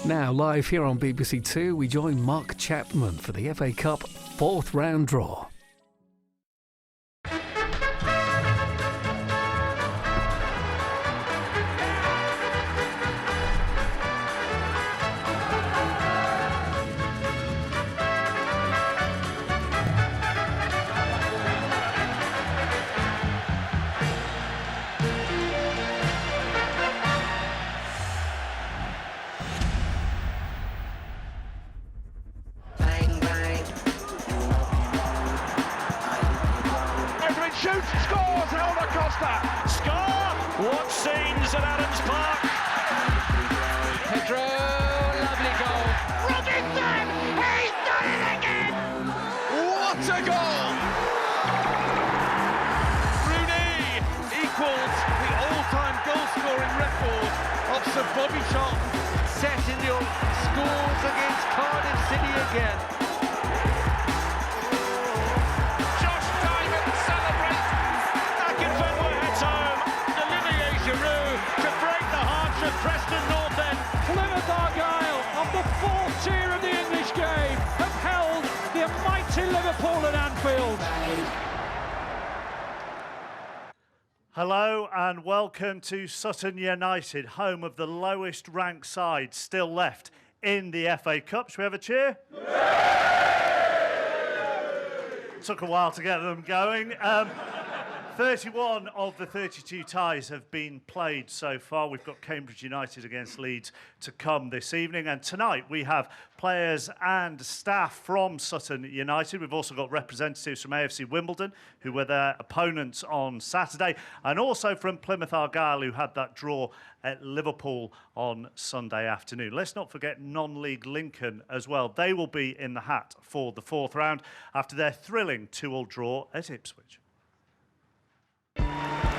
Now, live here on BBC Two, we join Mark Chapman for the FA Cup fourth round draw. Shoots, scores, Helder Costa! Score! What scenes at Adams Park! Pedro, lovely goal! Robinson! He's done it again! What a goal! Rooney equals the all-time goal-scoring record of Sir Bobby Charlton, set in your scores against Cardiff City again. Preston North End. Plymouth Argyle, of the fourth tier of the English game, have held the mighty Liverpool at Anfield. Hello and welcome to Sutton United, home of the lowest ranked side still left in the FA Cup. Should we have a cheer? Took a while to get them going. 31 of the 32 ties have been played so far. We've got Cambridge United against Leeds to come this evening. And tonight we have players and staff from Sutton United. We've also got representatives from AFC Wimbledon, who were their opponents on Saturday, and also from Plymouth Argyle, who had that draw at Liverpool on Sunday afternoon. Let's not forget non-league Lincoln as well. They will be in the hat for the fourth round after their thrilling 2-2 draw at Ipswich.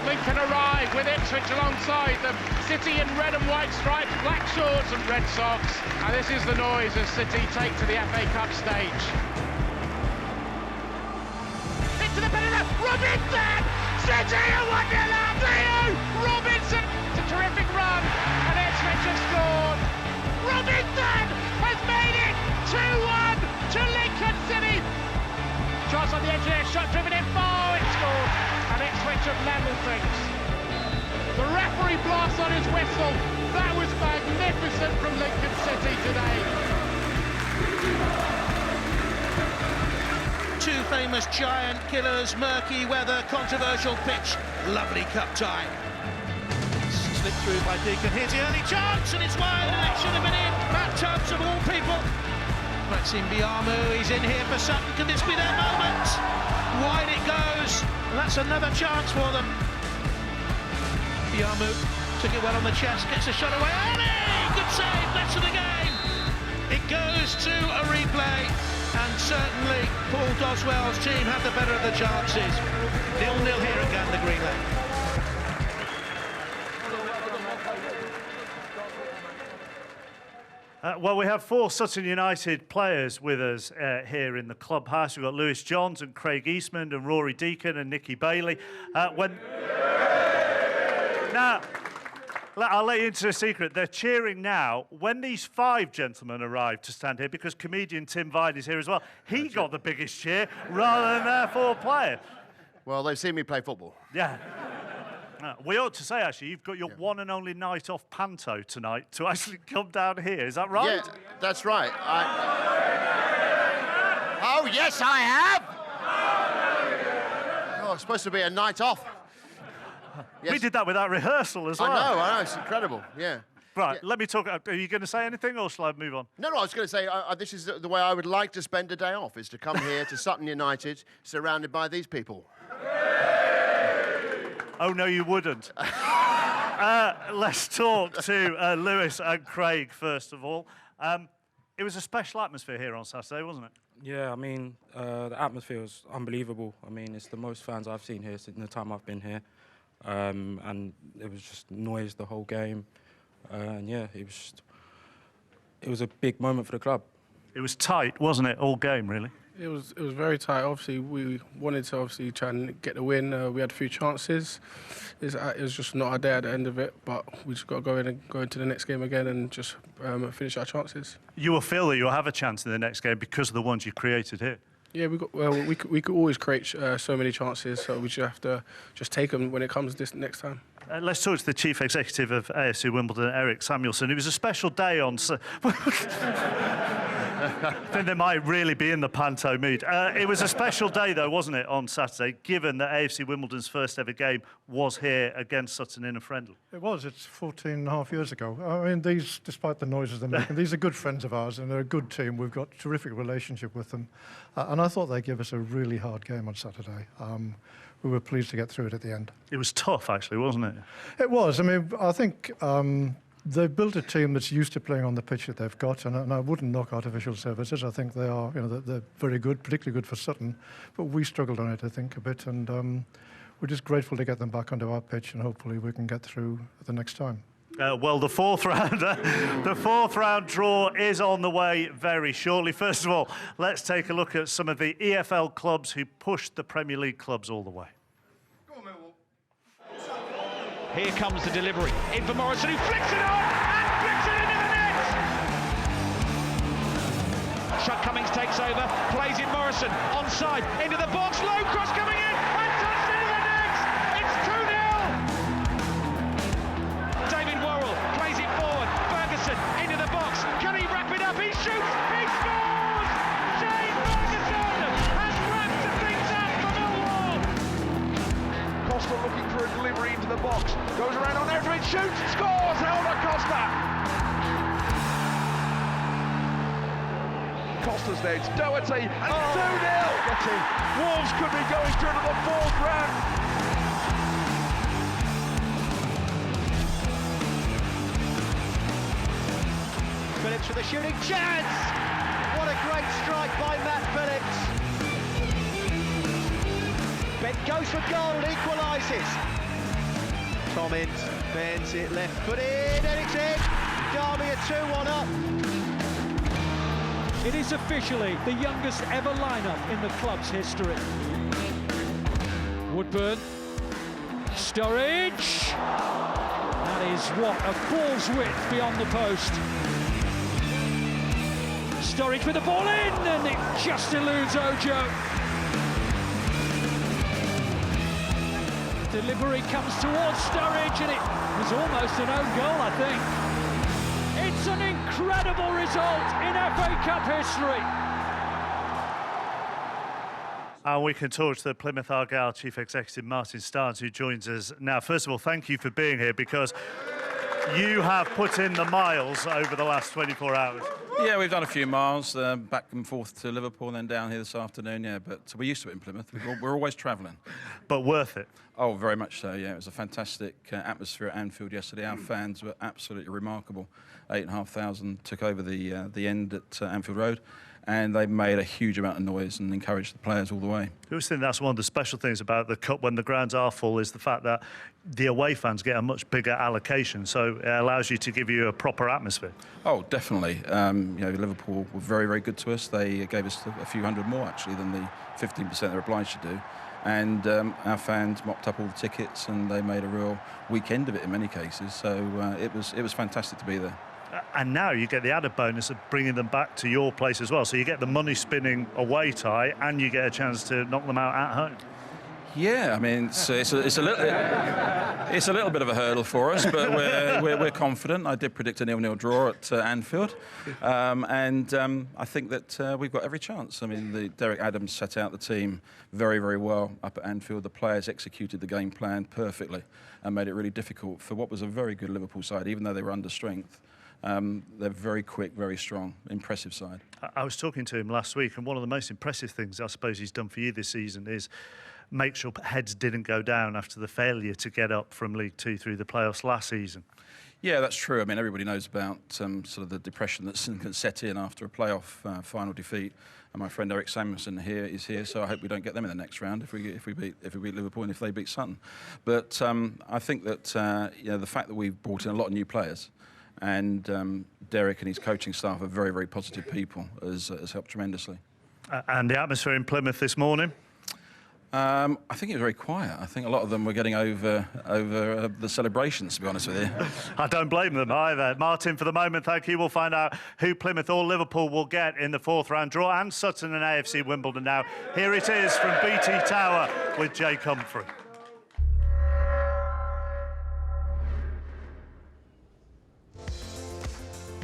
Lincoln arrive with Ipswich alongside them. City in red and white stripes, black shorts and red socks. And this is the noise as City take to the FA Cup stage. Into the penalty, Robinson! City are 1-0 up to you! Robinson! It's a terrific run, and Ipswich have scored. Robinson has made it 2-1 to Lincoln City. Chance on the edge there, shot driven in, it's scored. And Ipswich have levelled things. The referee blasts on his whistle. That was magnificent from Lincoln City today. Two famous giant killers, murky weather, controversial pitch, lovely cup tie. Slipped through by Deacon, here's the early chance, and it's wide, and it should have been in. Matt Tubbs of all people. Maxime Biamu, he's in here for Sutton, can this be their moment? Wide it goes, and that's another chance for them. Biamu took it well on the chest, gets a shot away, Ollie! Good save, best of the game! It goes to a replay, and certainly Paul Doswell's team had the better of the chances. 0-0 here at Gander Green Lane. Well, we have four Sutton United players with us here in the clubhouse. We've got Lewis Johns and Craig Eastman and Rory Deacon and Nicky Bailey. Now, I'll let you into a secret. They're cheering now. When these five gentlemen arrived to stand here, because comedian Tim Vine is here as well, he got the biggest cheer rather than their four players. Well, they've seen me play football. Yeah. We ought to say, actually, you've got your one and only night off Panto tonight to actually come down here. Is that right? Yeah, that's right. Oh, yes, I have! Oh, it's supposed to be a night off. Yes. We did that without rehearsal as well. I know, it's incredible, yeah. Right, yeah. Let me talk. Are you going to say anything, or shall I move on? No, I was going to say, this is the way I would like to spend a day off, is to come here to Sutton United, surrounded by these people. Oh, no, you wouldn't. Let's talk to Lewis and Craig, first of all. It was a special atmosphere here on Saturday, wasn't it? Yeah, I mean, the atmosphere was unbelievable. I mean, it's the most fans I've seen here since the time I've been here. And it was just noise the whole game. And yeah, it was a big moment for the club. It was tight, wasn't it, all game, really? It was very tight. Obviously, we wanted to try and get the win. We had a few chances. It was just not our day at the end of it, but we just got to go into the next game again and just finish our chances. You will feel that you'll have a chance in the next game because of the ones you created here. Yeah, we could always create so many chances, so we just have to just take them when it comes this next time. Let's talk to the Chief Executive of AFC Wimbledon, Eric Samuelson. It was a special day on... I think they might really be in the panto mood. It was a special day, though, wasn't it, on Saturday, given that AFC Wimbledon's first ever game was here against Sutton in a friendly? It was. It's 14 and a half years ago. I mean, these, despite the noises they're making, these are good friends of ours, and they're a good team. We've got a terrific relationship with them. And I thought they'd give us a really hard game on Saturday. We were pleased to get through it at the end. It was tough, actually, wasn't it? It was. I mean, I think they've built a team that's used to playing on the pitch that they've got, and I wouldn't knock artificial surfaces. I think they are, they're very good, particularly good for Sutton. But we struggled on it, I think, a bit, and we're just grateful to get them back onto our pitch, and hopefully we can get through the next time. Well, the fourth round draw is on the way very shortly. First of all, let's take a look at some of the EFL clubs who pushed the Premier League clubs all the way. Here comes the delivery. In for Morrison, who flicks it on and flicks it into the net. Chuck Cummings takes over, plays in Morrison, onside, into the box, low cross coming in, and touched into the net. It's 2-0. David Worrell plays it forward, Ferguson into the box. Can he wrap it up? He shoots, he scores! Shane Ferguson has wrapped things up for Millwall. Costa looking for a delivery into the box, goes around on Etheridge, shoots, scores, Helder Costa. Costa's there, it's Doherty, and 2-0. Wolves could be going through to the fourth round. Phillips with a shooting chance. What a great strike by Matt Phillips. Ben goes for goal and equalises. Tom Ince bends it left foot in, and it's in. Derby are 2-1 up. It is officially the youngest ever lineup in the club's history. Woodburn, Sturridge. That is what, a ball's width beyond the post. Sturridge with the ball in, and it just eludes Ojo. Delivery comes towards Sturridge, and it was almost an own goal, I think. It's an incredible result in FA Cup history. And we can talk to the Plymouth Argyle Chief Executive, Martin Starnes, who joins us now. First of all, thank you for being here, because you have put in the miles over the last 24 hours. Yeah, we've done a few miles, back and forth to Liverpool and then down here this afternoon, yeah. But we're used to it in Plymouth. We're always travelling. But worth it? Oh, very much so, yeah. It was a fantastic atmosphere at Anfield yesterday. Our fans were absolutely remarkable. 8,500 took over the end at Anfield Road, and they made a huge amount of noise and encouraged the players all the way. I always think that's one of the special things about the Cup when the grounds are full, is the fact that the away fans get a much bigger allocation, so it allows you to give you a proper atmosphere. Oh, definitely. Liverpool were very, very good to us. They gave us a few hundred more, actually, than the 15% they're obliged to do. And our fans mopped up all the tickets, and they made a real weekend of it in many cases. So it was fantastic to be there. And now you get the added bonus of bringing them back to your place as well. So you get the money spinning away tie, and you get a chance to knock them out at home. Yeah, I mean, it's a little bit of a hurdle for us, but we're confident. I did predict a 0-0 draw at Anfield, and I think that we've got every chance. I mean, Derek Adams set out the team very, very well up at Anfield. The players executed the game plan perfectly and made it really difficult for what was a very good Liverpool side, even though they were under strength. They're very quick, very strong, impressive side. I was talking to him last week, and one of the most impressive things I suppose he's done for you this season is make sure heads didn't go down after the failure to get up from League Two through the playoffs last season. Yeah, that's true. I mean, everybody knows about sort of the depression that can set in after a playoff final defeat. And my friend Eric Samuelson is here, so I hope we don't get them in the next round if we beat Liverpool and if they beat Sutton. But I think that the fact that we've brought in a lot of new players, and Derek and his coaching staff are very, very positive people, has helped tremendously. And the atmosphere in Plymouth this morning? I think it was very quiet. I think a lot of them were getting over the celebrations, to be honest with you. I don't blame them either. Martin, for the moment, thank you. We'll find out who Plymouth or Liverpool will get in the fourth round draw, and Sutton and AFC Wimbledon now. Here it is from BT Tower with Jake Humphrey.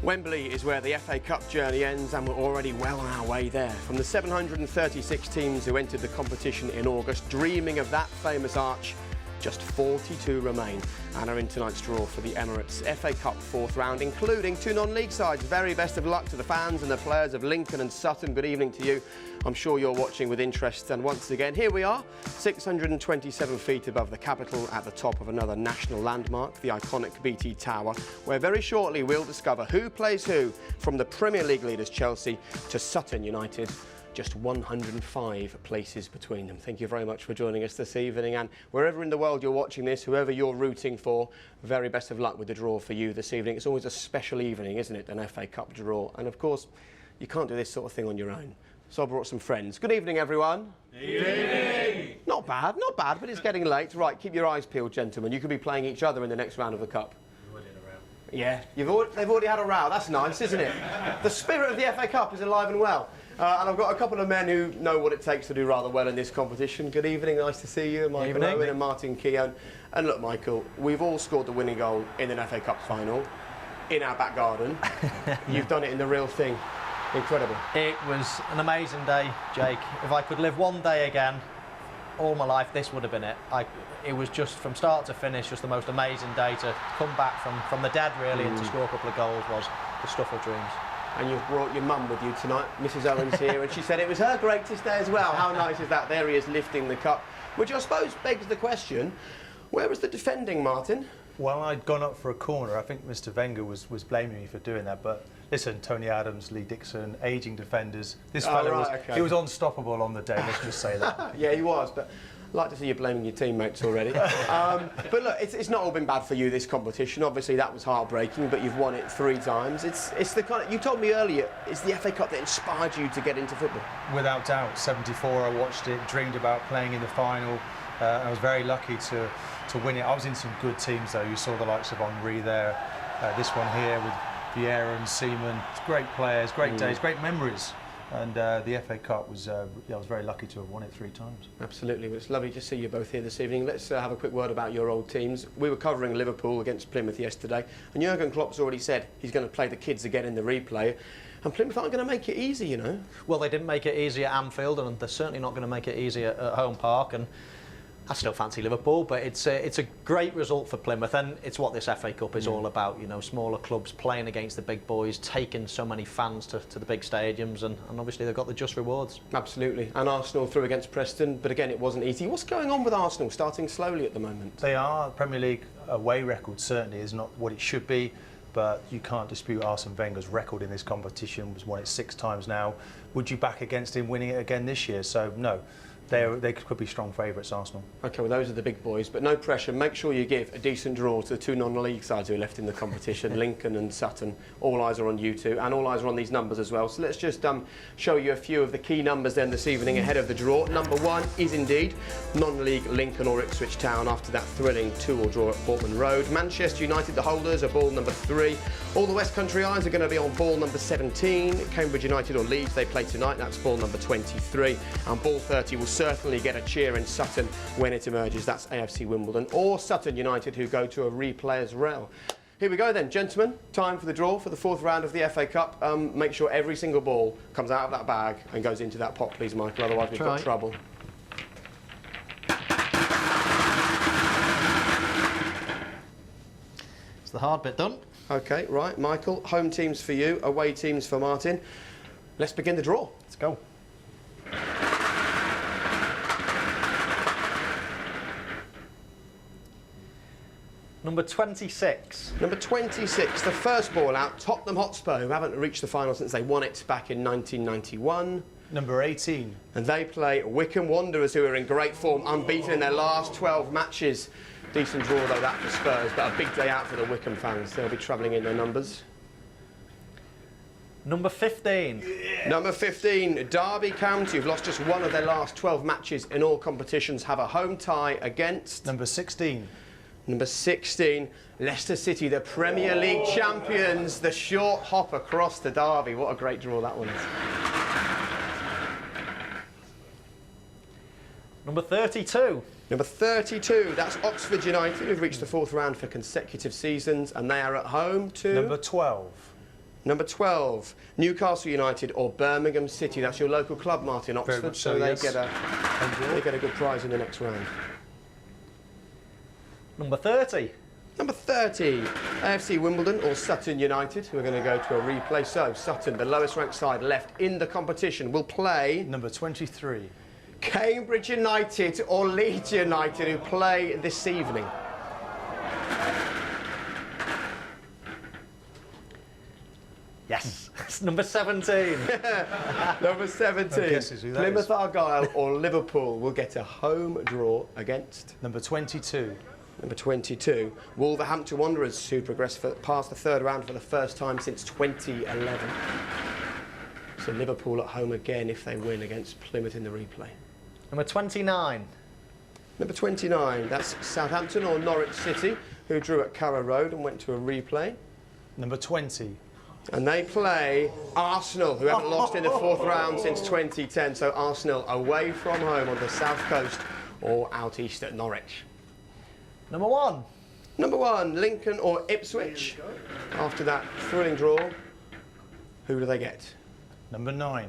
Wembley is where the FA Cup journey ends, and we're already well on our way there. From the 736 teams who entered the competition in August, dreaming of that famous arch, just 42 remain and are in tonight's draw for the Emirates FA Cup fourth round, including two non-league sides. Very best of luck to the fans and the players of Lincoln and Sutton. Good evening to you. I'm sure you're watching with interest, and once again, here we are, 627 feet above the capital at the top of another national landmark, the iconic BT Tower, where very shortly we'll discover who plays who, from the Premier League leaders Chelsea to Sutton United. Just 105 places between them. Thank you very much for joining us this evening, and wherever in the world you're watching this, whoever you're rooting for, very best of luck with the draw for you this evening. It's always a special evening, isn't it, an FA Cup draw, and of course you can't do this sort of thing on your own. So I brought some friends. Good evening, everyone. Good evening. Not bad, but it's getting late. Right, keep your eyes peeled, gentlemen. You could be playing each other in the next round of the Cup. Yeah, they've already had a row. That's nice, isn't it? The spirit of the FA Cup is alive and well. And I've got a couple of men who know what it takes to do rather well in this competition. Good evening, nice to see you. Michael Owen and Martin Keown. And look, Michael, we've all scored the winning goal in an FA Cup final in our back garden. You've done it in the real thing. Incredible. It was an amazing day, Jake. If I could live one day again, all my life, this would have been it. It was just from start to finish, just the most amazing day. To come back from the dead, really, and to score a couple of goals was the stuff of dreams. And you've brought your mum with you tonight. Mrs. Owen's here, and she said it was her greatest day as well. How nice is that? There he is lifting the cup, which I suppose begs the question, where was the defending, Martin? Well, I'd gone up for a corner. I think Mr. Wenger was blaming me for doing that, but listen, Tony Adams, Lee Dixon, ageing defenders. This fella he was unstoppable on the day, let's just say that. Yeah, he was, but I'd like to see you blaming your teammates already. But look, it's not all been bad for you, this competition. Obviously, that was heartbreaking, but you've won it 3 times. It's the kind of, you told me earlier, it's the FA Cup that inspired you to get into football. Without doubt. 74, I watched it, dreamed about playing in the final. I was very lucky to win it. I was in some good teams, though. You saw the likes of Henry there. This one here with Vieira and Seaman. Great players, great days, great memories. And the FA Cup was, I was very lucky to have won it 3 times. Absolutely. Well, it's lovely to see you both here this evening. Let's have a quick word about your old teams. We were covering Liverpool against Plymouth yesterday, and Jurgen Klopp's already said he's going to play the kids again in the replay. And Plymouth aren't going to make it easy, you know. Well, they didn't make it easy at Anfield, and they're certainly not going to make it easy at Home Park. And I still fancy Liverpool, but it's a great result for Plymouth, and it's what this FA Cup is all about. You know, smaller clubs playing against the big boys, taking so many fans to the big stadiums, and obviously they've got the just rewards. Absolutely. And Arsenal through against Preston, but again, it wasn't easy. What's going on with Arsenal, starting slowly at the moment? They are. Premier League away record certainly is not what it should be, but you can't dispute Arsene Wenger's record in this competition. He's won it 6 times now. Would you back against him winning it again this year? So, no. They could be strong favourites, Arsenal. OK, well, those are the big boys, but no pressure. Make sure you give a decent draw to the 2 non-league sides who are left in the competition, Lincoln and Sutton. All eyes are on you two, and all eyes are on these numbers as well. So let's just show you a few of the key numbers then this evening ahead of the draw. Number 1 is indeed non-league Lincoln or Ipswich Town after that thrilling 2-2 draw at Portman Road. Manchester United, the holders, are ball number 3. All the West Country eyes are going to be on ball number 17. Cambridge United or Leeds, they play tonight. That's ball number 23. And ball 30 will certainly get a cheer in Sutton when it emerges. That's AFC Wimbledon or Sutton United, who go to a replay as well. Here we go then, gentlemen. Time for the draw for the 4th round of the FA Cup. Make sure every single ball comes out of that bag and goes into that pot, please, Michael. Otherwise, we've got trouble. It's the hard bit done. OK, right, Michael. Home teams for you, away teams for Martin. Let's begin the draw. Let's go. Number 26. Number 26, the first ball out, Tottenham Hotspur, who haven't reached the final since they won it back in 1991. Number 18. And they play Wycombe Wanderers, who are in great form, unbeaten in their last 12 matches. Decent draw though that for Spurs, but a big day out for the Wycombe fans. They'll be travelling in their numbers. Number 15. Number 15, Derby County, who've lost just one of their last 12 matches in all competitions, have a home tie against... Number 16. Number 16, Leicester City, the Premier League champions. The short hop across to Derby. What a great draw that one is. Number 32. Number 32, that's Oxford United, who've reached the 4th round for consecutive seasons, and they are at home to... Number 12. Number 12, Newcastle United or Birmingham City. That's your local club, Martin, Oxford. So they get a good prize in the next round. Number 30. Number 30, AFC Wimbledon or Sutton United, who are going to go to a replay. So Sutton, the lowest ranked side left in the competition, will play... Number 23. Cambridge United or Leeds United, who play this evening. Yes, it's number 17. Number 17, Plymouth Argyle or Liverpool will get a home draw against... Number 22. Number 22, Wolverhampton Wanderers, who progressed past the 3rd round for the first time since 2011. So Liverpool at home again if they win against Plymouth in the replay. Number 29. Number 29, that's Southampton or Norwich City, who drew at Carrow Road and went to a replay. Number 20. And they play Arsenal, who haven't lost in the 4th round since 2010. So Arsenal away from home on the south coast or out east at Norwich. Number 1. Number 1, Lincoln or Ipswich. After that thrilling draw, who do they get? Number 9.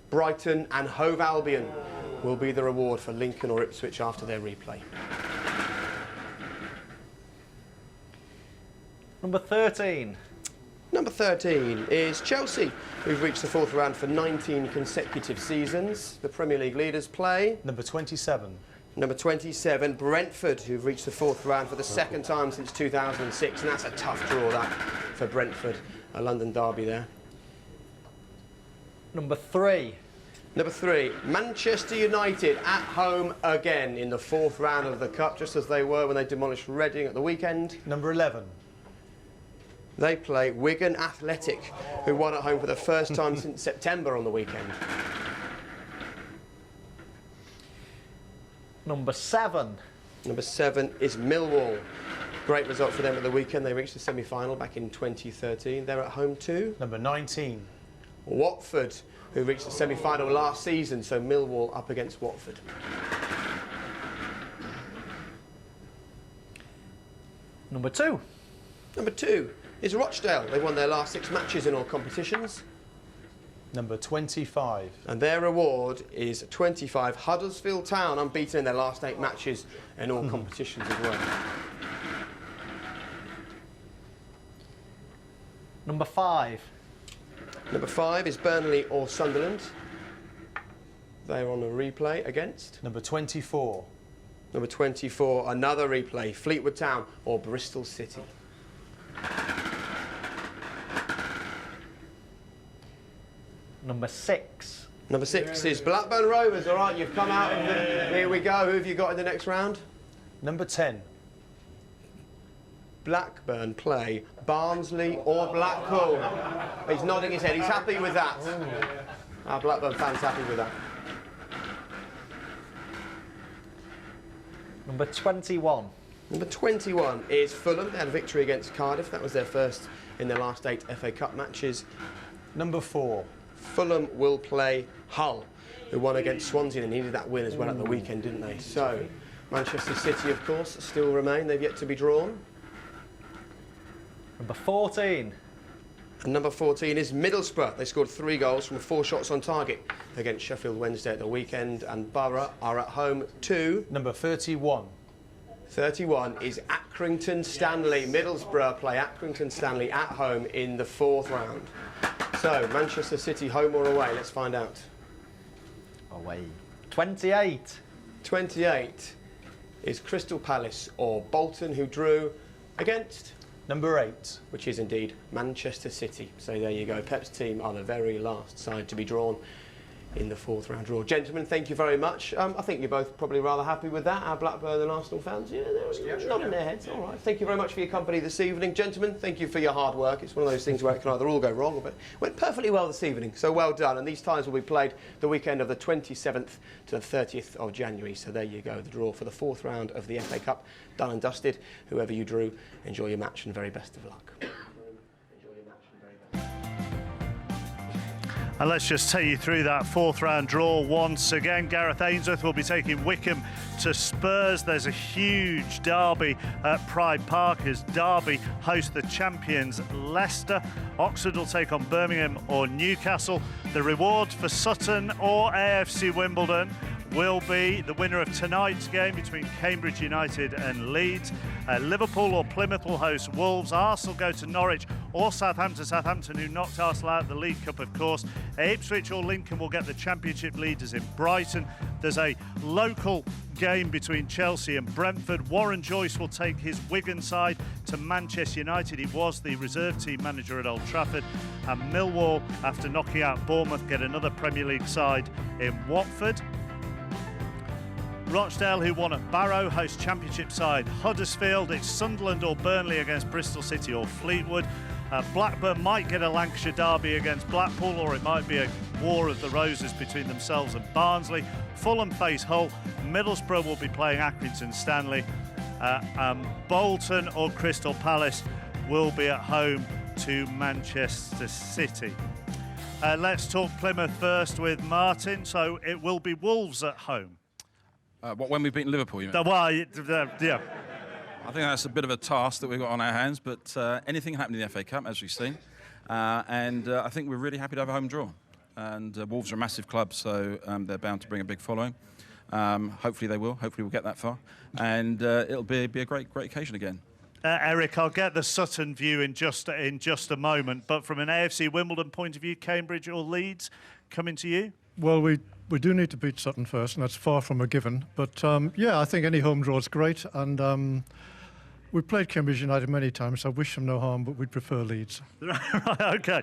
Brighton and Hove Albion will be the reward for Lincoln or Ipswich after their replay. Number 13. Number 13 is Chelsea, who've reached the 4th round for 19 consecutive seasons. The Premier League leaders play... Number 27. Number 27, Brentford, who've reached the 4th round for the 2nd time since 2006, and that's a tough draw, that, for Brentford. A London derby there. Number 3. Number 3, Manchester United at home again in the 4th round of the Cup, just as they were when they demolished Reading at the weekend. Number 11. They play Wigan Athletic, who won at home for the first time since September on the weekend. Number 7. Number 7 is Millwall. Great result for them at the weekend. They reached the semi-final back in 2013. They're at home too. Number 19. Watford, who reached the semi-final last season, so Millwall up against Watford. Number 2. Number 2 is Rochdale. They've won their last 6 matches in all competitions. Number 25. And their reward is 25. Huddersfield Town, unbeaten in their last 8 matches in all competitions as well. Number 5. Number 5 is Burnley or Sunderland. They're on a replay against... Number 24. Number 24, another replay, Fleetwood Town or Bristol City. Number 6. Number 6 is Blackburn Rovers. All right, you've come out. Here we go. Who have you got in the next round? Number 10. Blackburn play Barnsley or Blackpool. He's nodding his head. He's happy with that. Our Blackburn fans happy with that. Number 21. Number 21 is Fulham. They had a victory against Cardiff. That was their first in their last 8 FA Cup matches. Number 4. Fulham will play Hull, who won against Swansea and needed that win as well at the weekend, didn't they? So, Manchester City, of course, still remain. They've yet to be drawn. Number 14. And number 14 is Middlesbrough. They scored 3 goals from 4 shots on target against Sheffield Wednesday at the weekend, and Borough are at home to... Number 31. 31 is Accrington Stanley. Middlesbrough play Accrington Stanley at home in the 4th round. So, Manchester City, home or away? Let's find out. Away. 28. 28 is Crystal Palace or Bolton, who drew against... Number 8. Which is indeed Manchester City. So there you go. Pep's team are the very last side to be drawn in the fourth round draw. Gentlemen, thank you very much. I think you're both probably rather happy with that, our Blackburn and Arsenal fans. Yeah, they're nodding their heads. All right. Thank you very much for your company this evening. Gentlemen, thank you for your hard work. It's one of those things where it can either all go wrong, but it went perfectly well this evening, so well done. And these ties will be played the weekend of the 27th to the 30th of January. So there you go, the draw for the fourth round of the FA Cup, done and dusted. Whoever you drew, enjoy your match and very best of luck. And let's just take you through that fourth round draw once again. Gareth Ainsworth will be taking Wycombe to Spurs. There's a huge derby at Pride Park as Derby host the champions Leicester. Oxford will take on Birmingham or Newcastle. The reward for Sutton or AFC Wimbledon will be the winner of tonight's game between Cambridge United and Leeds. Liverpool or Plymouth will host Wolves. Arsenal go to Norwich or Southampton. Southampton, who knocked Arsenal out of the League Cup, of course. Ipswich or Lincoln will get the Championship leaders in Brighton. There's a local game between Chelsea and Brentford. Warren Joyce will take his Wigan side to Manchester United. He was the reserve team manager at Old Trafford. And Millwall, after knocking out Bournemouth, get another Premier League side in Watford. Rochdale, who won at Barrow, host Championship side Huddersfield. It's Sunderland or Burnley against Bristol City or Fleetwood. Blackburn might get a Lancashire derby against Blackpool, or it might be a war of the roses between themselves and Barnsley. Fulham face Hull. Middlesbrough will be playing Accrington Stanley. Bolton or Crystal Palace will be at home to Manchester City. Let's talk Plymouth first with Martin. So it will be Wolves at home. When we've beaten Liverpool, you mean? Yeah. I think that's a bit of a task that we've got on our hands, but anything can happen in the FA Cup, as we've seen. And I think we're really happy to have a home draw. And Wolves are a massive club, so they're bound to bring a big following. Hopefully they will. Hopefully we'll get that far. And it'll be a great occasion again. Eric, I'll get the Sutton view in just a moment, but from an AFC Wimbledon point of view, Cambridge or Leeds coming to you? Well, we do need to beat Sutton first, and that's far from a given. But yeah, I think any home draw is great, and we've played Cambridge United many times, so I wish them no harm, but we'd prefer Leeds. Right, OK.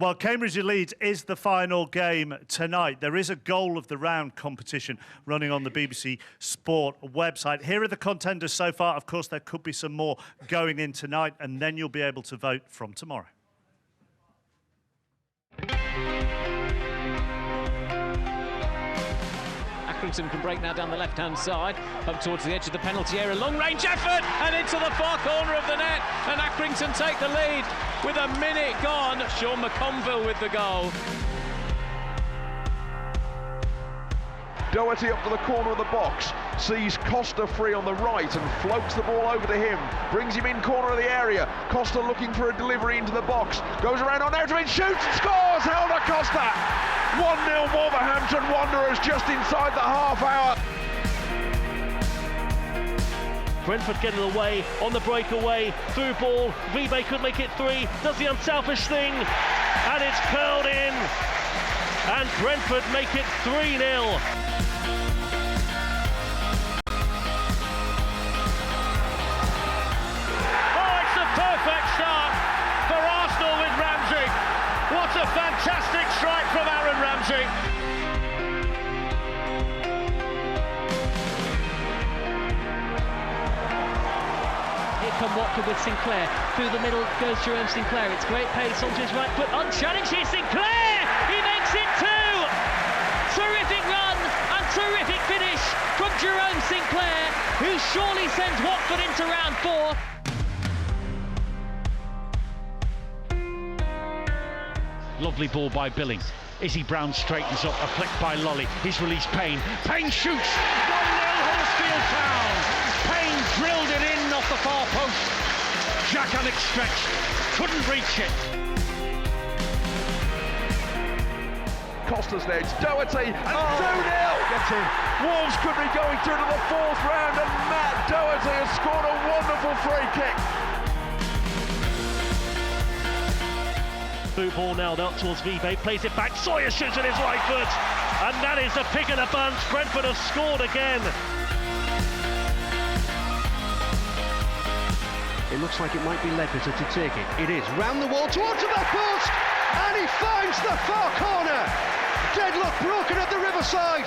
Well, Cambridge and Leeds is the final game tonight. There is a goal of the round competition running on the BBC Sport website. Here are the contenders so far. Of course, there could be some more going in tonight, and then you'll be able to vote from tomorrow. Accrington can break now down the left-hand side, up towards the edge of the penalty area. Long-range effort, and into the far corner of the net. And Accrington take the lead with a minute gone. Sean McConville with the goal. Doherty up to the corner of the box, sees Costa free on the right and floats the ball over to him, brings him in corner of the area. Costa looking for a delivery into the box, goes around on Edwin, shoots and scores! Helder Costa! 1-0 Wolverhampton Wanderers just inside the half hour. Brentford getting away on the breakaway, through ball, Vibe could make it 3, does the unselfish thing, and it's curled in, and Brentford make it 3-0. Perfect start for Arsenal with Ramsey. What a fantastic strike from Aaron Ramsey. Here come Watford with Sinclair. Through the middle goes Jerome Sinclair. It's great pace onto his right foot. Unchallenged here, Sinclair! He makes it 2! Terrific run and terrific finish from Jerome Sinclair, who surely sends Watford into round 4. Lovely ball by Billing. Izzy Brown straightens up, a flick by Lolly. He's released Payne. Payne shoots! 1-0 Huddersfield Town! Payne drilled it in off the far post. Jack Alec stretched, couldn't reach it. Costa's there, it's Doherty, and 2-0! Gets in. Wolves could be going through to the fourth round, and Matt Doherty has scored a wonderful free kick. Through ball now up towards Vibe, plays it back, Sawyer shoots with his right foot, and that is the pick of the bunch. Brentford have scored again. It looks like it might be Ledbetter to take it. It is round the wall towards the post, and he finds the far corner. Deadlock broken at the Riverside.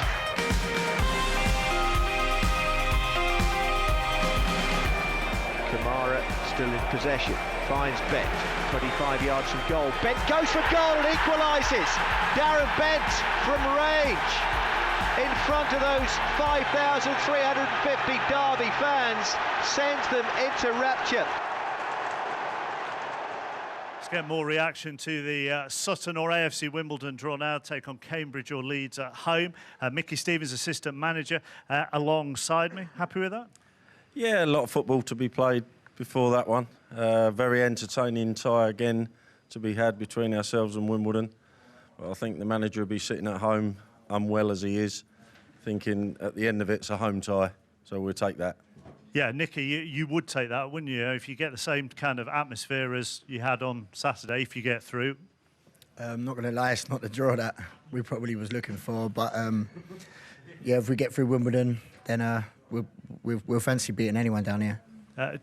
Kamara still in possession, finds Bent, 25 yards from goal. Bent goes for goal and equalises. Darren Bent from range, in front of those 5,350 Derby fans, sends them into rapture. Let's get more reaction to the Sutton or AFC Wimbledon draw now. Take on Cambridge or Leeds at home. Mickey Stevens, assistant manager, alongside me. Happy with that? Yeah, a lot of football to be played before that one. Very entertaining tie again to be had between ourselves and Wimbledon. But I think the manager will be sitting at home, unwell as he is, thinking at the end of it's a home tie, so we'll take that. Yeah, Nicky, you would take that, wouldn't you? If you get the same kind of atmosphere as you had on Saturday, if you get through. I'm not going to lie, it's not the draw that we probably was looking for, but yeah, if we get through Wimbledon, then we'll fancy beating anyone down here.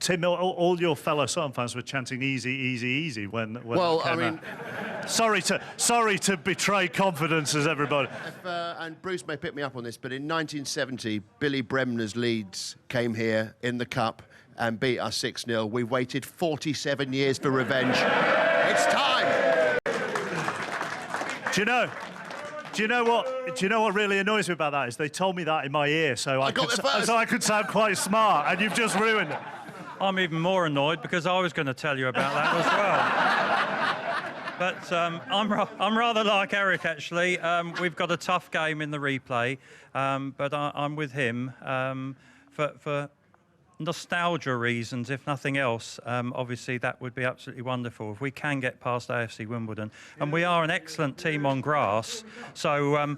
Tim, all your fellow Sutton fans were chanting "easy, easy, easy" when well, I mean, sorry to betray confidences, everybody. And Bruce may pick me up on this, but in 1970, Billy Bremner's Leeds came here in the cup and beat us 6-0. We waited 47 years for revenge. It's time. Do you know what really annoys me about that is they told me that in my ear, so I could sound quite smart, and you've just ruined it. I'm even more annoyed because I was going to tell you about that as well. But I'm rather like Eric, actually. We've got a tough game in the replay, but I'm with him for nostalgia reasons, if nothing else. Obviously, that would be absolutely wonderful if we can get past AFC Wimbledon. And we are an excellent team on grass, so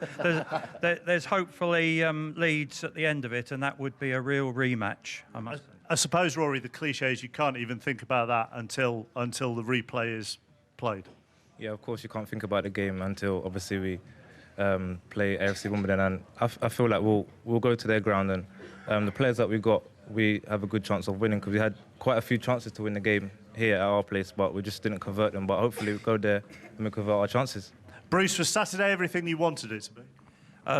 there's hopefully Leeds at the end of it, and that would be a real rematch, I must say. I suppose, Rory, the cliche is you can't even think about that until the replay is played. Yeah, of course you can't think about the game until obviously we play AFC Wimbledon, and I feel like we'll go to their ground, and the players that we got, we have a good chance of winning because we had quite a few chances to win the game here at our place, but we just didn't convert them. But hopefully we'll go there and we convert our chances. Bruce, was Saturday everything you wanted it to be?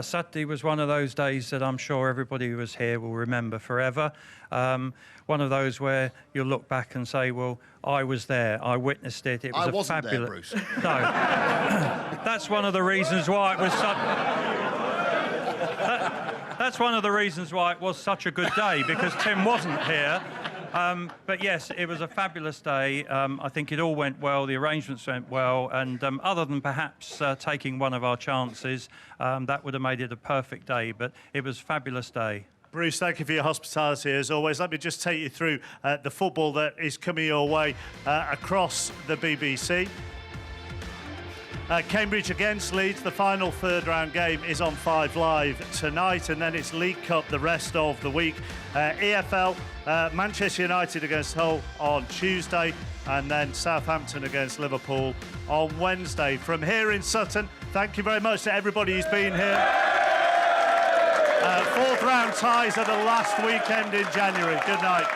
Saturday was one of those days that I'm sure everybody who was here will remember forever. One of those where you'll look back and say, well, I was there, I witnessed it. It was I wasn't fabulous. there, Bruce. No. That's one of the reasons why it was that's one of the reasons why it was such a good day, because Tim wasn't here. But yes, it was a fabulous day. I think it all went well, the arrangements went well, and other than perhaps taking one of our chances, that would have made it a perfect day, but it was a fabulous day. Bruce, thank you for your hospitality as always. Let me just take you through the football that is coming your way across the BBC. Cambridge against Leeds, the final third-round game is on 5 Live tonight, and then it's League Cup the rest of the week. EFL, Manchester United against Hull on Tuesday, and then Southampton against Liverpool on Wednesday. From here in Sutton, thank you very much to everybody who's been here. Fourth-round ties are the last weekend in January. Good night.